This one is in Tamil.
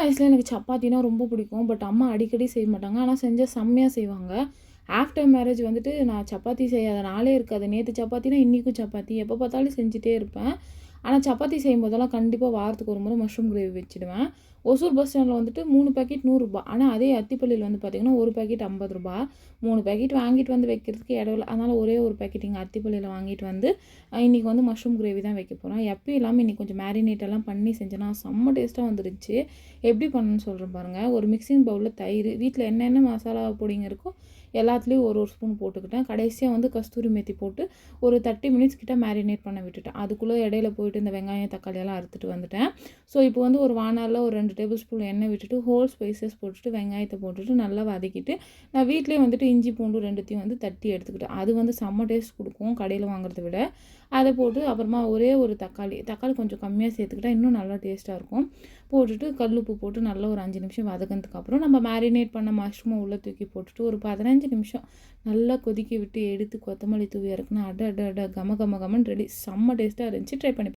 வயசுல எனக்கு சப்பாத்தினா ரொம்ப பிடிக்கும். பட் அம்மா அடிக்கடி செய்ய மாட்டாங்க. ஆனா செஞ்சா செம்மையா செய்வாங்க. ஆஃப்டர் மேரேஜ் வந்துட்டு நான் சப்பாத்தி செய்யாத நாளே இருக்காது. நேத்து சப்பாத்தினா இன்னைக்கும் சப்பாத்தி. எப்போ பார்த்தாலும் செஞ்சுட்டே இருப்பேன். ஆனா சப்பாத்தி செய்யும்போதெல்லாம் கண்டிப்பா வாரத்துக்கு ஒரு முறை மஷ்ரூம் கிரேவி வச்சுடுவேன். ஒசூர் பஸ் ஸ்டாண்ட்ல வந்துட்டு 3 பாக்கெட் ரூ. 100. ஆனா அதே அத்திப்பள்ளியில வந்து பார்த்தீங்கன்னா, 1 பாக்கெட் ரூ. 50. 3 பாக்கெட் வாங்கிட்டு வந்து வைக்கிறதுக்கு இடம் இல்ல. அதனால ஒரே ஒரு பாக்கெட் இங்க அத்திப்பள்ளியில வாங்கிட்டு வந்து, இன்னைக்கு வந்து மஷ்ரூம் கிரேவி தான் வைக்க போறேன். எப்பயும் இல்லாம இன்னைக்கு கொஞ்சம் மேரினேட் எல்லாம் பண்ணி செஞ்சேன்னா, செம்ம டேஸ்ட்டா வந்துருந்துச்சு. எப்படி பண்ணணும்னு சொல்றேன் பாருங்க. ஒரு மிக்ஸிங் பவுல்ல தயிர், வீட்ல என்னென்ன மசாலா பொடிங்க இருக்கோ எல்லாத்துலேயும் ஒரு ஒரு ஸ்பூன் போட்டுக்கிட்டேன். கடைசியா வந்து கஸ்தூரி மேத்தி போட்டு ஒரு 30 மினிட்ஸ் கிட்ட மேரினேட் பண்ண விட்டுட்டேன். அதுக்குள்ளே இடையில போயிட்டு இந்த வெங்காயம், தக்காளி எல்லாம் அறுத்துட்டு வந்துட்டேன். ஸோ இப்போ வந்து ஒரு வாணல்ல ஒரு 2 டேபிள் ஸ்பூன் எண்ணெய் விட்டுட்டு ஹோல் ஸ்பைசஸ் போட்டுட்டு வெங்காயத்தை போட்டுட்டு நல்லா வதக்கிட்டு, நான் வீட்லயே வந்துட்டு இஞ்சி, பூண்டு 2த்தையும் வந்து தட்டி எடுத்துக்கிட்டேன். அது வந்து செம்ம டேஸ்ட் குடுக்கும் கடையில வாங்குறத விட. அத போட்டு அப்புறமா ஒரே ஒரு தக்காளி, தக்காளி கொஞ்சம் கம்மியா சேர்த்துக்கிட்டா இன்னும் நல்லா டேஸ்ட்டா இருக்கும். போட்டுட்டு கல்லுப்பு போட்டு நல்லா ஒரு 5 நிமிஷம் வதக்குனதுக்கு அப்புறம் நம்ம மேரினேட் பண்ண மஷ்ரூம உள்ள தூக்கி போட்டுட்டு ஒரு 15 நிமிஷம் நல்லா கொதிக்க விட்டு எடுத்து கொத்தமல்லி தூவி இறக்குனா அட அட அட கம கம கமன்னு ரெடி. செம்ம டேஸ்ட்டா இருந்துச்சு. ட்ரை பண்ணி